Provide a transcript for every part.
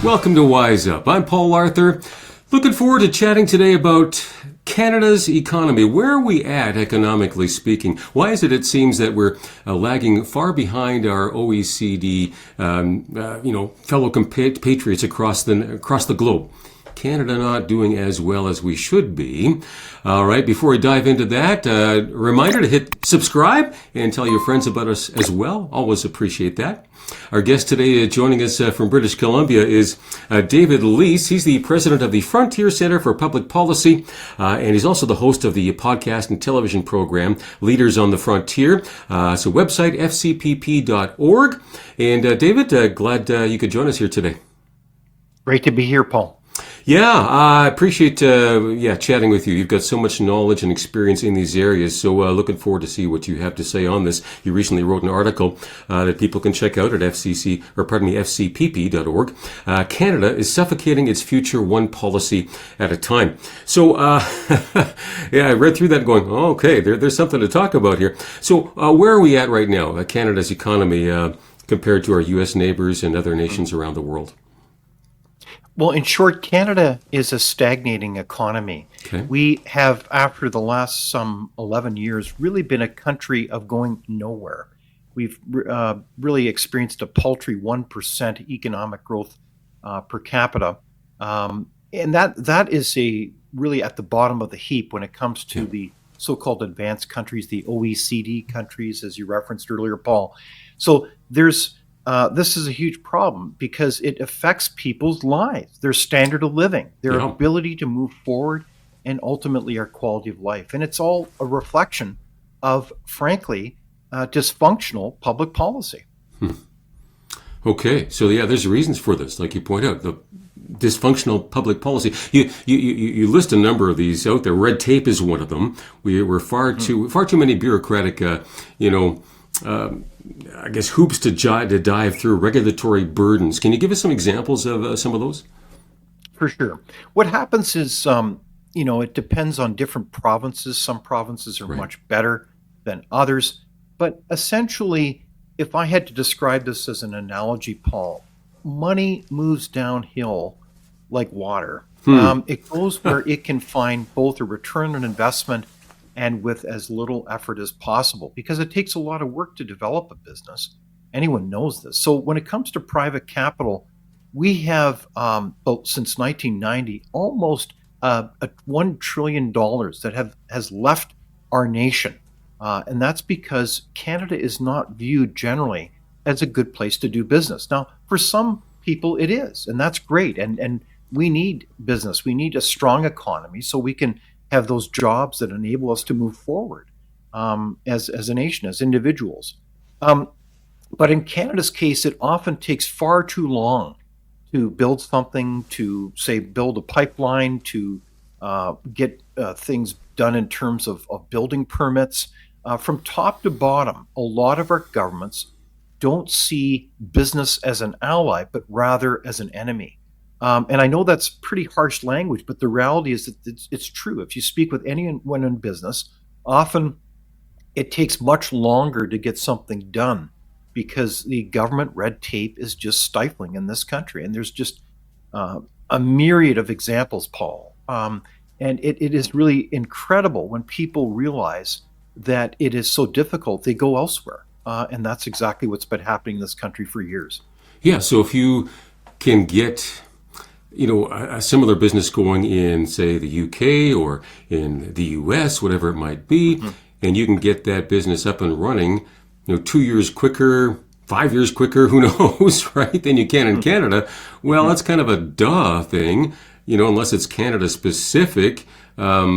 Welcome to WizeUp. I'm Paul Arthur. Looking forward to chatting today about Canada's economy. Where are we at economically speaking? Why is it seems that we're lagging far behind our OECD, fellow compatriots across the globe? Canada not doing as well as we should be. All right, before we dive into that, a reminder to hit subscribe and tell your friends about us as well. Always appreciate that. Our guest today joining us from British Columbia is David Leis. He's the president of the Frontier Centre for Public Policy, and he's also the host of the podcast and television program Leaders on the Frontier. So website fcpp.org. And David, glad you could join us here today. Great to be here, Paul. Yeah, I appreciate chatting with you. You've got so much knowledge and experience in these areas, so looking forward to see what you have to say on this. You recently wrote an article that people can check out at fcpp.org. Canada is suffocating its future one policy at a time. So, I read through that going, oh, okay, there's something to talk about here. So, where are we at right now, Canada's economy, compared to our U.S. neighbors and other nations around the world? Well, in short, Canada is a stagnating economy. Okay. We have, after the last some 11 years, really been a country of going nowhere. We've really experienced a paltry 1% economic growth per capita. And that is really at the bottom of the heap when it comes to the so-called advanced countries, the OECD countries, as you referenced earlier, Paul. So this is a huge problem because it affects people's lives, their standard of living, their ability to move forward, and ultimately our quality of life. And it's all a reflection of, frankly, dysfunctional public policy. Okay, so there's reasons for this, like you point out, the dysfunctional public policy. You list a number of these out there. Red tape is one of them. We're far too many bureaucratic, I guess, hoops to dive through, regulatory burdens. Can you give us some examples of some of those? For sure. What happens is, it depends on different provinces. Some provinces are much better than others. But essentially, if I had to describe this as an analogy, Paul, money moves downhill like water. It goes where it can find both a return on investment and with as little effort as possible, because it takes a lot of work to develop a business. Anyone knows this. So when it comes to private capital, we have, since 1990, almost $1 trillion that has left our nation. And that's because Canada is not viewed generally as a good place to do business. Now, for some people, it is, and that's great. And we need business. We need a strong economy so we can have those jobs that enable us to move forward as a nation, as individuals. But in Canada's case, it often takes far too long to build something, to, say, build a pipeline, to get things done in terms of building permits. From top to bottom, a lot of our governments don't see business as an ally, but rather as an enemy. And I know that's pretty harsh language, but the reality is that it's true. If you speak with anyone in business, often it takes much longer to get something done because the government red tape is just stifling in this country. And there's just a myriad of examples, Paul. And it is really incredible when people realize that it is so difficult, they go elsewhere. And that's exactly what's been happening in this country for years. Yeah, so if you can get a similar business going in, say, the UK or in the US, whatever it might be, and you can get that business up and running, 2 years quicker, 5 years quicker, who knows, right, than you can in Canada. Well, that's kind of a duh thing, unless it's Canada specific. There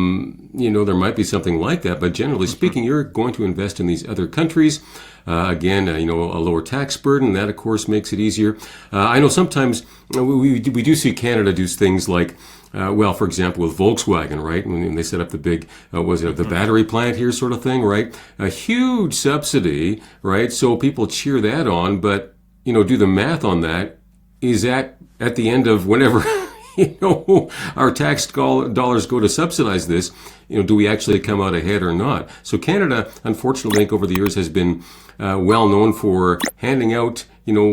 might be something like that, but generally speaking, you're going to invest in these other countries. Again, a lower tax burden, that of course makes it easier. I know sometimes we do see Canada do things like, for example, with Volkswagen, right? When they set up the big, the battery plant here sort of thing, right? A huge subsidy, right? So people cheer that on, but, do the math on that. Is that at the end of whenever our tax dollars go to subsidize this, do we actually come out ahead or not? So Canada, unfortunately, I think over the years has been well known for handing out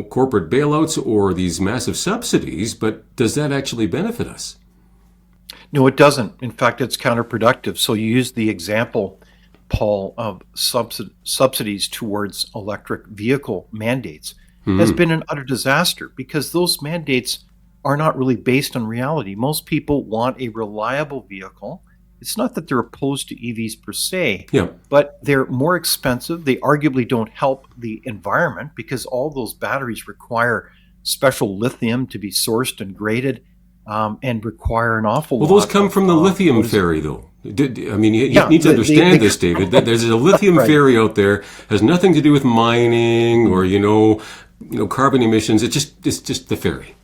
corporate bailouts or these massive subsidies, but does that actually benefit us? No, it doesn't. In fact, it's counterproductive. So you use the example, Paul, of subsidies towards electric vehicle mandates has been an utter disaster because those mandates are not really based on reality. Most people want a reliable vehicle. It's not that they're opposed to EVs per se, Yeah. but they're more expensive. They arguably don't help the environment because all those batteries require special lithium to be sourced and graded, and require an awful lot. Well, those come from the lithium ferry, though. I mean, you need to understand this, David. That there's a lithium Right. ferry out there, has nothing to do with mining or carbon emissions. It's just the ferry.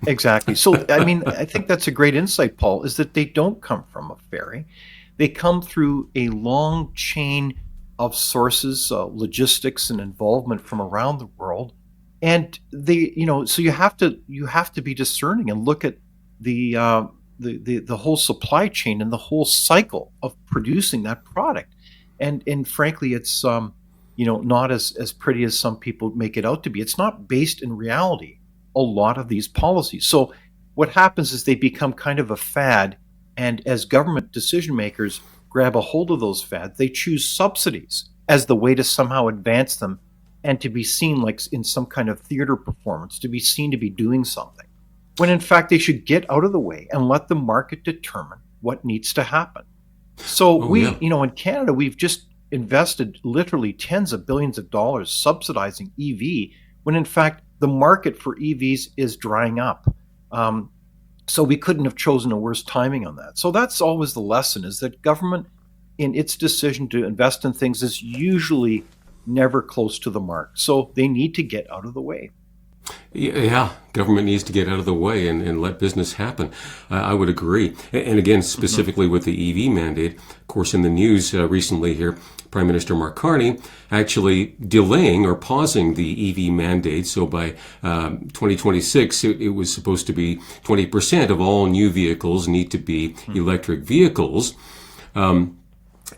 Exactly. So, I mean, I think that's a great insight, Paul, is that they don't come from a ferry. They come through a long chain of sources, logistics and involvement from around the world. And so you have to be discerning and look at the whole supply chain and the whole cycle of producing that product. And frankly, it's not as pretty as some people make it out to be. It's not based in reality, a lot of these policies. So what happens is they become kind of a fad, and as government decision makers grab a hold of those fads, they choose subsidies as the way to somehow advance them and to be seen like in some kind of theater performance, to be seen to be doing something, when in fact they should get out of the way and let the market determine what needs to happen. So in Canada, we've just invested literally tens of billions of dollars subsidizing EV, when in fact the market for EVs is drying up. So we couldn't have chosen a worse timing on that. So that's always the lesson, is that government, in its decision to invest in things, is usually never close to the mark. So they need to get out of the way. Yeah, government needs to get out of the way and let business happen. I would agree. And again, specifically with the EV mandate, of course, in the news recently here, Prime Minister Mark Carney actually delaying or pausing the EV mandate. So by 2026, it was supposed to be 20% of all new vehicles need to be electric vehicles.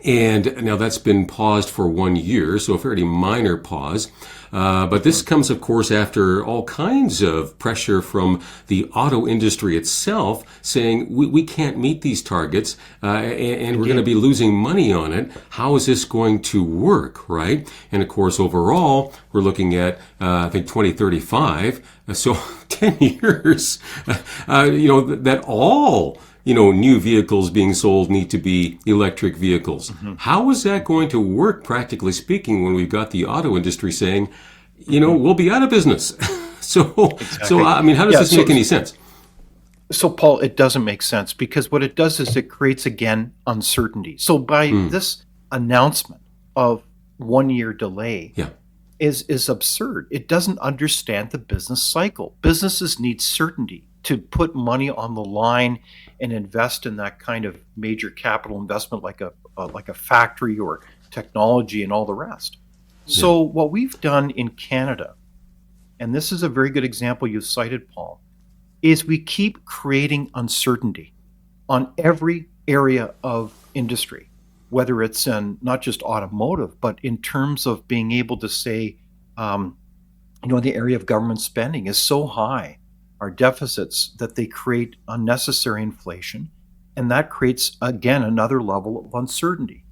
And now that's been paused for 1 year, so a fairly minor pause. But this comes, of course, after all kinds of pressure from the auto industry itself saying we can't meet these targets and we're going to be losing money on it. How is this going to work, right? And, of course, overall, we're looking at, I think, 2035. So 10 years, that all new vehicles being sold need to be electric vehicles. How is that going to work, practically speaking, when we've got the auto industry saying, we'll be out of business? So I mean, how does this make any sense? So, Paul, it doesn't make sense, because what it does is it creates, again, uncertainty. So by this announcement of 1 year delay is absurd. It doesn't understand the business cycle. Businesses need certainty to put money on the line and invest in that kind of major capital investment, like a factory or technology and all the rest. So what we've done in Canada, and this is a very good example you cited, Paul, is we keep creating uncertainty on every area of industry, whether it's in not just automotive, but in terms of being able to say, the area of government spending is so high, our deficits, that they create unnecessary inflation. And that creates, again, another level of uncertainty.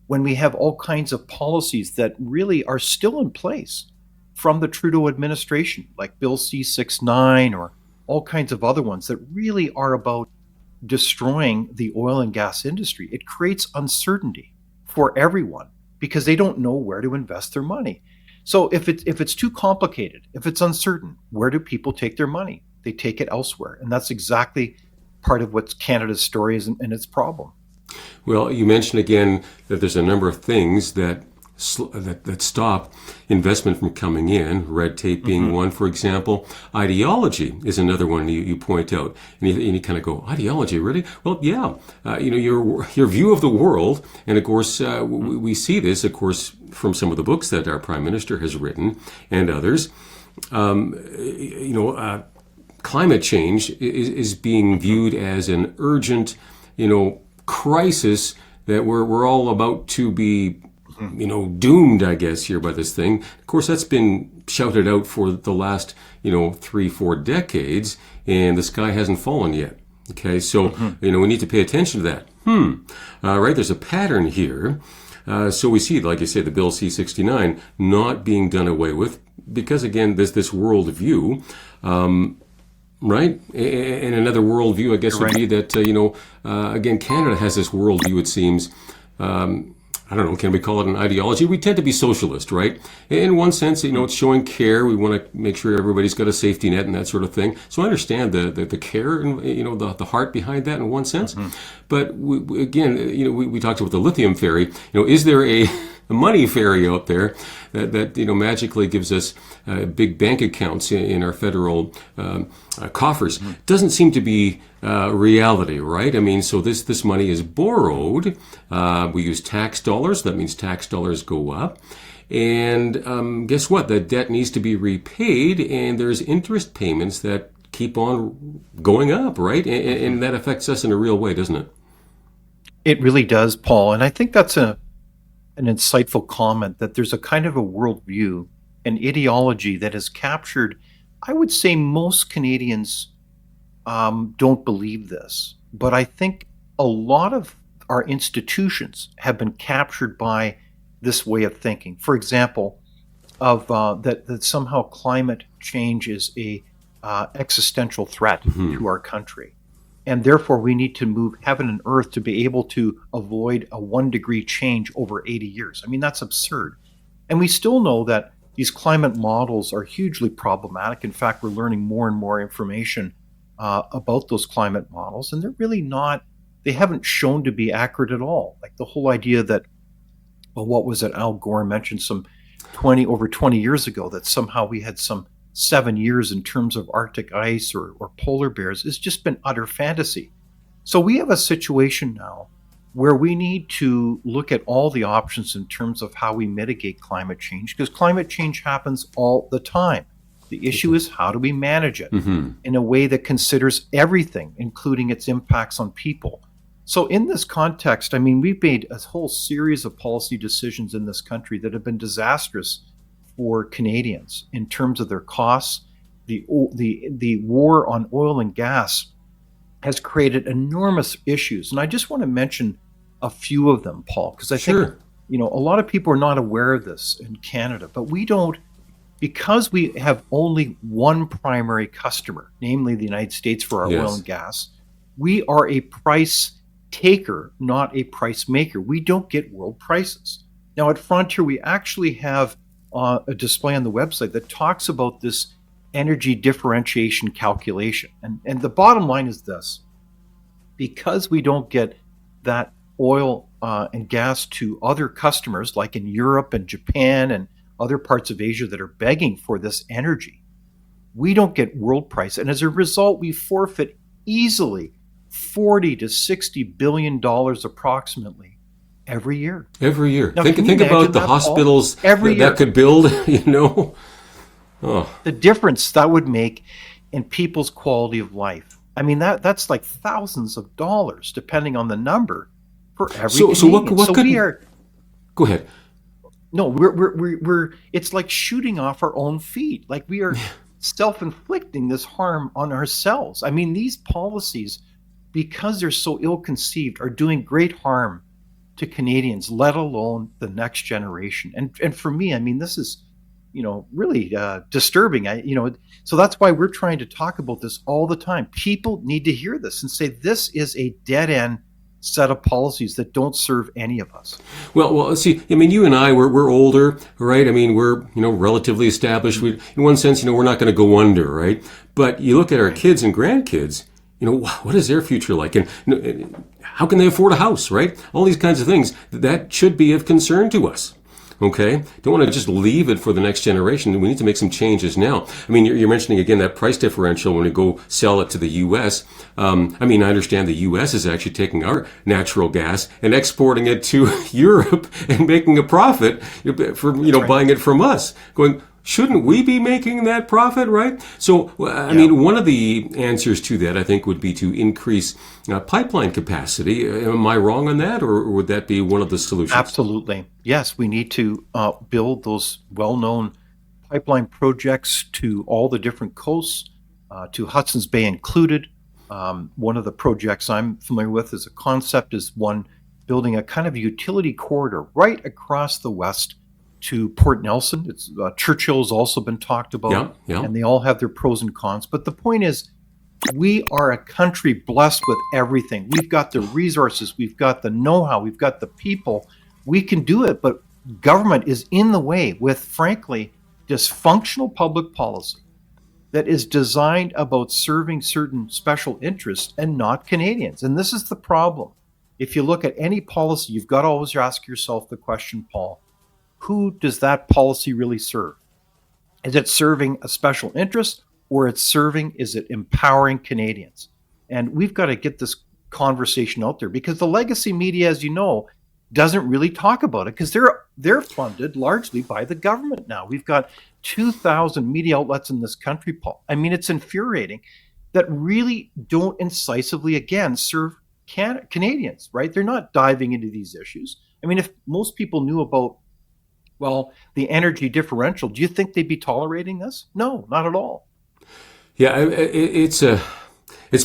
When we have all kinds of policies that really are still in place from the Trudeau administration, like Bill C-69 or all kinds of other ones that really are about destroying the oil and gas industry, it creates uncertainty for everyone because they don't know where to invest their money. So if it's too complicated, if it's uncertain, where do people take their money? They take it elsewhere. And that's exactly part of what Canada's story is and its problem. Well, you mentioned again that there's a number of things that stop investment from coming in, red tape being one, for example. Ideology is another one you point out. And you kind of go, ideology, really? Well, yeah. Your view of the world, and of course, we see this, of course, from some of the books that our Prime Minister has written and others. Climate change is being viewed as an urgent, crisis that we're all about to be doomed, I guess, here by this thing. Of course, that's been shouted out for the last, 3-4 decades, and the sky hasn't fallen yet. Okay, so, we need to pay attention to that. Right, there's a pattern here. So we see, like I say, the Bill C-69 not being done away with because, again, there's this worldview, right? And another worldview, I guess, would be that, again, Canada has this worldview, it seems. I don't know, can we call it an ideology? We tend to be socialist, right? In one sense, it's showing care. We want to make sure everybody's got a safety net and that sort of thing. So I understand the care and, the heart behind that in one sense. But we talked about the lithium fairy. Is there a money fairy out there that magically gives us big bank accounts in our federal coffers? Doesn't seem to be reality, right? I mean, so this money is borrowed. We use tax dollars. That means tax dollars go up. And guess what? That debt needs to be repaid, and there's interest payments that keep on going up, right? And that affects us in a real way, doesn't it? It really does, Paul. And I think that's an insightful comment, that there's a kind of a worldview, an ideology that has captured, I would say most Canadians don't believe this, but I think a lot of our institutions have been captured by this way of thinking. For example, that somehow climate change is a existential threat to our country, and therefore we need to move heaven and earth to be able to avoid a 1-degree change over 80 years. I mean, that's absurd. And we still know that these climate models are hugely problematic. In fact, we're learning more and more information about those climate models, and they're really not, they haven't shown to be accurate at all. Like the whole idea that, well, what was it, Al Gore mentioned over 20 years ago, that somehow we had some 7 years in terms of Arctic ice or polar bears, has just been utter fantasy. So we have a situation now where we need to look at all the options in terms of how we mitigate climate change, because climate change happens all the time. The issue is, how do we manage it in a way that considers everything, including its impacts on people? So in this context, I mean, we've made a whole series of policy decisions in this country that have been disastrous for Canadians in terms of their costs. The war on oil and gas has created enormous issues. And I just want to mention a few of them, Paul, because I think, a lot of people are not aware of this in Canada, but we don't, because we have only one primary customer, namely the United States for our oil and gas. We are a price taker, not a price maker. We don't get world prices. Now at Frontier, we actually have a display on the website that talks about this energy differentiation calculation. And the bottom line is this: because we don't get that oil and gas to other customers, like in Europe and Japan and other parts of Asia that are begging for this energy, we don't get world price. And as a result, we forfeit easily $40 to $60 billion approximately every year. Every year. Now, think about the hospitals that could build, The difference that would make in people's quality of life. I mean, that's like thousands of dollars, depending on the number, for every Canadian. So what could we are? Go ahead. No, we're it's like shooting off our own feet. Like we are self-inflicting this harm on ourselves. I mean, these policies, because they're so ill-conceived, are doing great harm to Canadians, let alone the next generation. And for me, I mean, this is, really disturbing. So that's why we're trying to talk about this all the time. People need to hear this and say, this is a dead-end set of policies that don't serve any of us. Well, see, I mean, you and I, we're older, right? I mean, we're, relatively established. In one sense, we're not going to go under, right? But you look at our kids and grandkids, what is their future like? And how can they afford a house, right? All these kinds of things that should be of concern to us. Okay, don't want to just leave it for the next generation. We need to make some changes now. I mean, you're mentioning again that price differential when we go sell it to the U.S. I mean, I understand the U.S. is actually taking our natural gas and exporting it to Europe and making a profit for buying it from us. Going, shouldn't we be making that profit, right? So, I mean, one of the answers to that, I think, would be to increase pipeline capacity. Am I wrong on that, or would that be one of the solutions? Absolutely. Yes, we need to build those well-known pipeline projects to all the different coasts, to Hudson's Bay included. One of the projects I'm familiar with is a concept is one building a kind of utility corridor right across the west to Port Nelson. It's Churchill's also been talked about, and they all have their pros and cons. But the point is, we are a country blessed with everything. We've got the resources, we've got the know-how, we've got the people. We can do it, but government is in the way with, frankly, dysfunctional public policy that is designed about serving certain special interests and not Canadians. And this is the problem. If you look at any policy, you've got to always ask yourself the question, Paul, who does that policy really serve? Is it serving a special interest, or is it empowering Canadians? And we've got to get this conversation out there, because the legacy media, as you know, doesn't really talk about it, because they're funded largely by the government now. We've got 2,000 media outlets in this country, Paul. I mean, it's infuriating, that really don't incisively, again, serve Canadians, right? They're not diving into these issues. I mean, if most people knew about, well, the energy differential, do you think they'd be tolerating this? No, not at all. Yeah, it's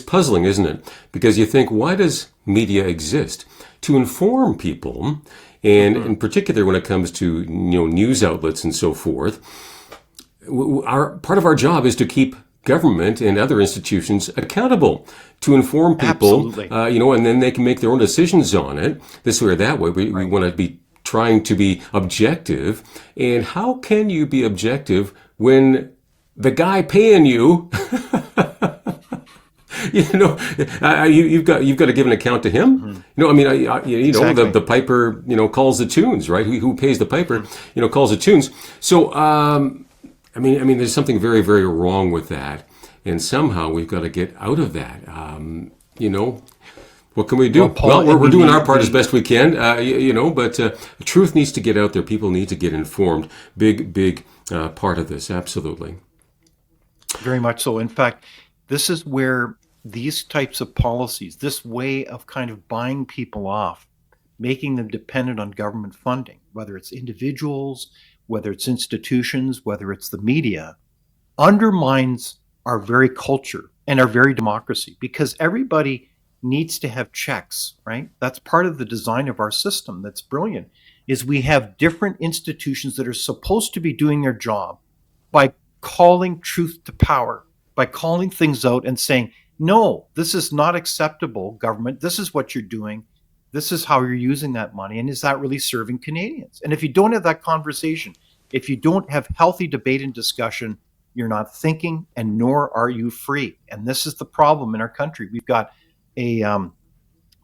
puzzling, isn't it? Because you think, why does media exist? To inform people, and in particular when it comes to news outlets and so forth. Part of our job is to keep government and other institutions accountable, to inform people, and then they can make their own decisions on it, this way or that way. We want to be trying to be objective. And how can you be objective when the guy paying you, you've got to give an account to him. Exactly. The piper, calls the tunes, right? Who pays the piper, calls the tunes. So, I mean, there's something very, very wrong with that, and somehow we've got to get out of that. What can we do? Well, Paul, we're doing our part as best we can, but the truth needs to get out there. People need to get informed. Big part of this, absolutely. Very much so. In fact, this is where these types of policies, this way of kind of buying people off, making them dependent on government funding, whether it's individuals, whether it's institutions, whether it's the media, undermines our very culture and our very democracy, because everybody needs to have checks, right? That's part of the design of our system that's brilliant, is we have different institutions that are supposed to be doing their job by calling truth to power, by calling things out and saying, no, this is not acceptable, government. This is what you're doing. This is how you're using that money. And is that really serving Canadians? And if you don't have that conversation, if you don't have healthy debate and discussion, you're not thinking, and nor are you free. And this is the problem in our country. We've got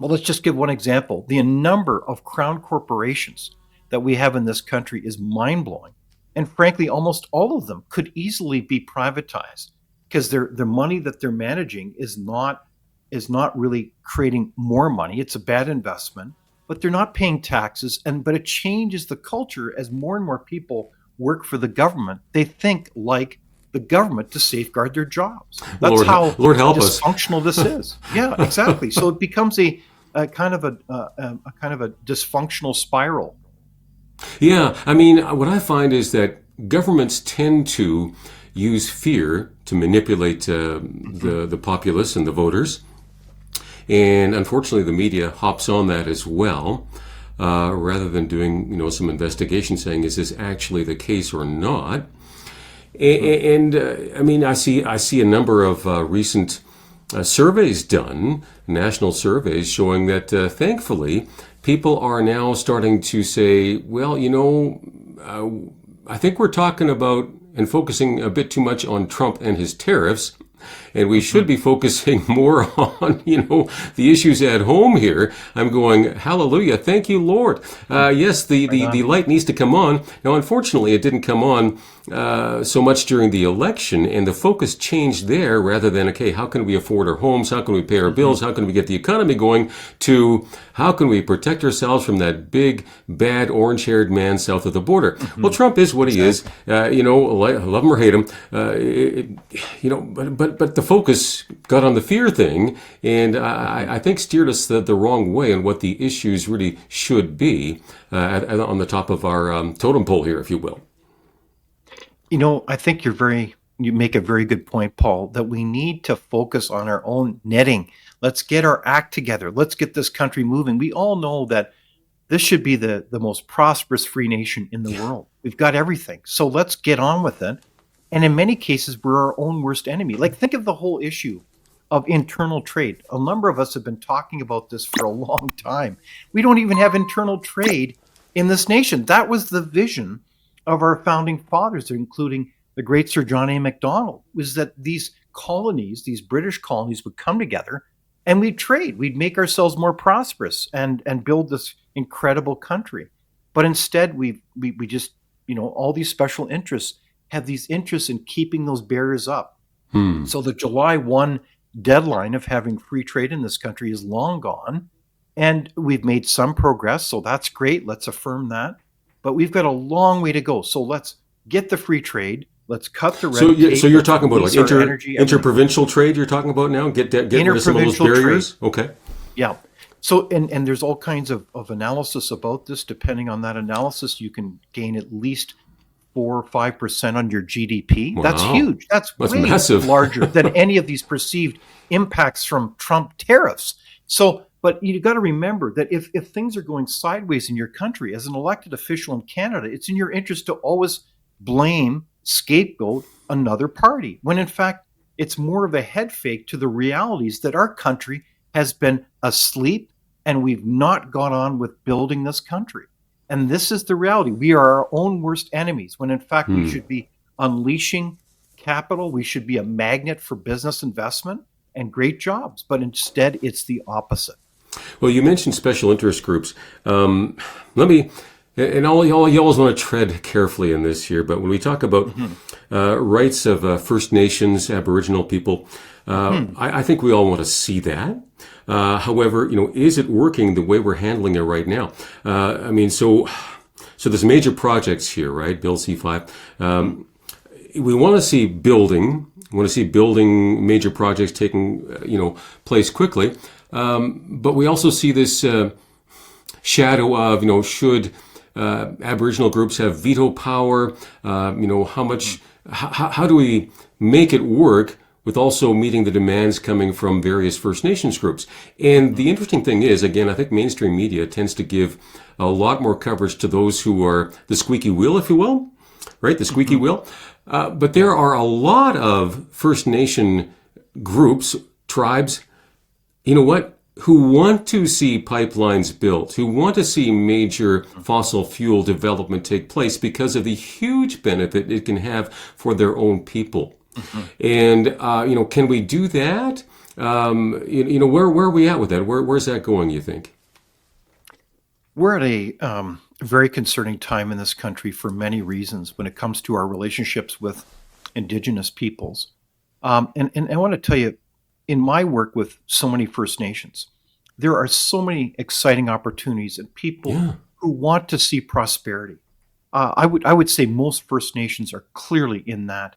let's just give one example. The number of crown corporations that we have in this country is mind-blowing. And frankly, almost all of them could easily be privatized, because the money that they're managing is not really creating more money. It's a bad investment, but they're not paying taxes. But it changes the culture as more and more people work for the government. They think like the government to safeguard their jobs. That's how dysfunctional this is. Yeah, exactly. So it becomes a kind of a dysfunctional spiral. Yeah, I mean, what I find is that governments tend to use fear to manipulate the populace and the voters. And unfortunately, the media hops on that as well, rather than doing some investigation saying, is this actually the case or not? And I mean, I see a number of recent surveys done, national surveys, showing that thankfully people are now starting to say, well, I think we're talking about and focusing a bit too much on Trump and his tariffs. and we should be focusing more on, the issues at home here. I'm going, hallelujah, thank you, Lord. Yes, the light needs to come on. Now, unfortunately, it didn't come on so much during the election, and the focus changed there rather than, okay, how can we afford our homes? How can we pay our bills? How can we get the economy going? To how can we protect ourselves from that big, bad, orange-haired man south of the border? Well, Trump is what he is. Love him or hate him. But the focus got on the fear thing, and I think steered us the wrong way on what the issues really should be on the top of our totem pole here, if you will. I think you make a very good point, Paul, that we need to focus on our own netting. Let's get our act together. Let's get this country moving. We all know that this should be the most prosperous free nation in the world. We've got everything. So let's get on with it. And in many cases, we're our own worst enemy. Like, think of the whole issue of internal trade. A number of us have been talking about this for a long time. We don't even have internal trade in this nation. That was the vision of our founding fathers, including the great Sir John A. Macdonald, was that these colonies, these British colonies, would come together and we'd trade. We'd make ourselves more prosperous and build this incredible country. But instead, we just, all these special interests have these interests in keeping those barriers up. So the July 1 deadline of having free trade in this country is long gone. And we've made some progress, so that's great. Let's affirm that. But we've got a long way to go. So let's get the free trade. Let's cut the red tape. So you're talking about like interprovincial trade you're talking about now? Get rid of some of those barriers? Trade. Okay. Yeah. So, and there's all kinds of analysis about this. Depending on that analysis, you can gain at least 4 or 5% on your GDP. Wow. That's huge. That's way massive. larger than any of these perceived impacts from Trump tariffs. So, but you got to remember that if things are going sideways in your country, as an elected official in Canada, it's in your interest to always blame, scapegoat another party, when in fact, it's more of a head fake to the realities that our country has been asleep and we've not gone on with building this country. And this is the reality. We are our own worst enemies, when in fact, we should be unleashing capital. We should be a magnet for business investment and great jobs. But instead, it's the opposite. Well, you mentioned special interest groups. And you always want to tread carefully in this here, but when we talk about rights of First Nations, Aboriginal people, I think we all want to see that. However, is it working the way we're handling it right now? So there's major projects here, right? Bill C5. We want to see building. We want to see building major projects taking, place quickly. But we also see this shadow of, should Aboriginal groups have veto power? How do we make it work with also meeting the demands coming from various First Nations groups? And the interesting thing is, again, I think mainstream media tends to give a lot more coverage to those who are the squeaky wheel, if you will, right? The squeaky wheel. But there are a lot of First Nation groups, tribes, who want to see pipelines built, who want to see major fossil fuel development take place because of the huge benefit it can have for their own people. And, can we do that? Where are we at with that? Where's that going, you think? We're at a very concerning time in this country for many reasons when it comes to our relationships with Indigenous peoples. And I want to tell you, in my work with so many First Nations, there are so many exciting opportunities and people who want to see prosperity. I would say most First Nations are clearly in that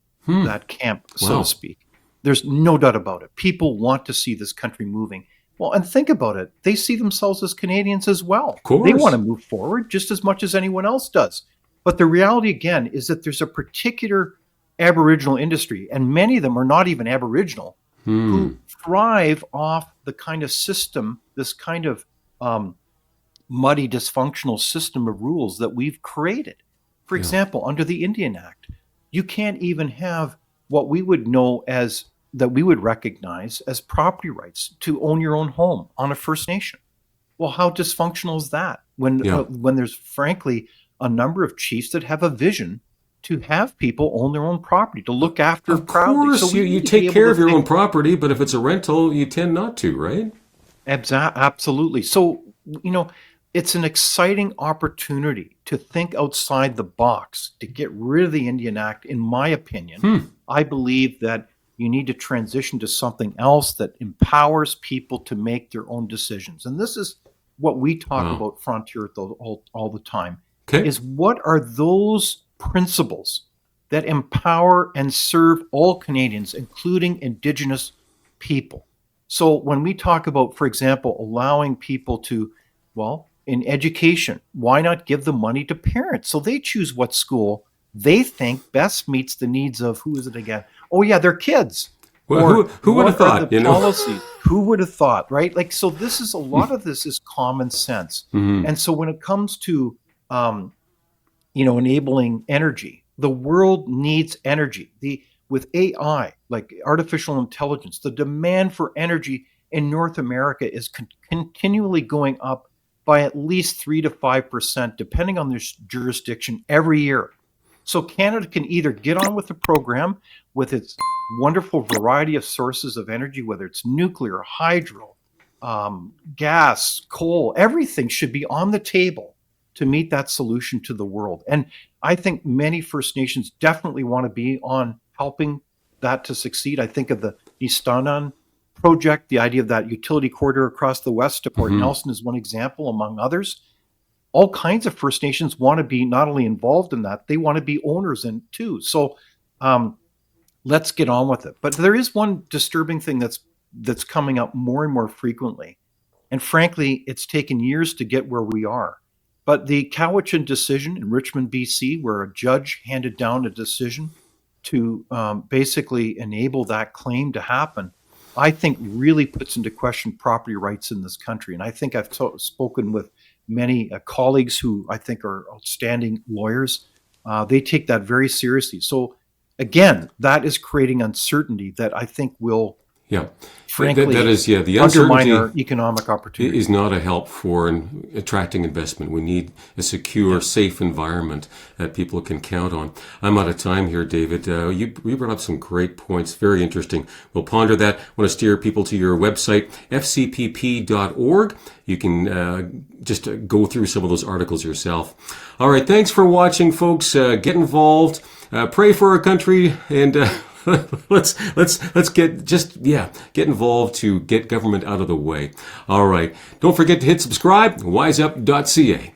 camp, so to speak. There's no doubt about it. People want to see this country moving. Well, and think about it. They see themselves as Canadians as well. Of course. They want to move forward just as much as anyone else does. But the reality, again, is that there's a particular Aboriginal industry, and many of them are not even Aboriginal, who thrive off the kind of system, this kind of muddy, dysfunctional system of rules that we've created. For example, under the Indian Act, you can't even have what we would know as, that we would recognize as property rights to own your own home on a First Nation. Well, how dysfunctional is that when there's frankly a number of chiefs that have a vision to have people own their own property, to look after Of it proudly. course, So we you need to be take able care to of your think own property, but if it's a rental, you tend not to, right? absolutely. So, you know, it's an exciting opportunity to think outside the box, to get rid of the Indian Act, in my opinion. I believe that you need to transition to something else that empowers people to make their own decisions. And this is what we talk Wow. about Frontier all the time, Okay. is what are those principles that empower and serve all Canadians, including Indigenous people. So when we talk about, for example, allowing people to, well, in education, why not give the money to parents so they choose what school they think best meets the needs of, who is it again? Oh yeah, their kids. Well, Or who would have what are the thought, you know? policies? Who would have thought, right? Like, so this is, a lot of this is common sense. And so when it comes to, um, enabling energy, the world needs energy. With AI, like artificial intelligence, the demand for energy in North America is continually going up by at least 3 to 5%, depending on this jurisdiction, every year. So Canada can either get on with the program with its wonderful variety of sources of energy, whether it's nuclear, hydro, gas, coal, everything should be on the table to meet that solution to the world. And I think many First Nations definitely want to be on helping that to succeed. I think of the Nistanan project, the idea of that utility corridor across the west to Port Nelson is one example, among others. All kinds of First Nations want to be not only involved in that, they want to be owners in too. So let's get on with it. But there is one disturbing thing that's coming up more and more frequently. And frankly, it's taken years to get where we are. But the Cowichan decision in Richmond, BC, where a judge handed down a decision to basically enable that claim to happen, I think really puts into question property rights in this country. And I think I've spoken with many colleagues who I think are outstanding lawyers. They take that very seriously. So again, that is creating uncertainty that I think will, Yeah. frankly, That is, the undermine uncertainty our economic opportunity. is not a help for attracting investment. We need a secure, safe environment that people can count on. I'm out of time here, David. You brought up some great points, very interesting. We'll ponder that. I want to steer people to your website, fcpp.org. You can just go through some of those articles yourself. All right, thanks for watching, folks. Get involved, pray for our country, and let's get involved to get government out of the way. All right. Don't forget to hit subscribe, wiseup.ca.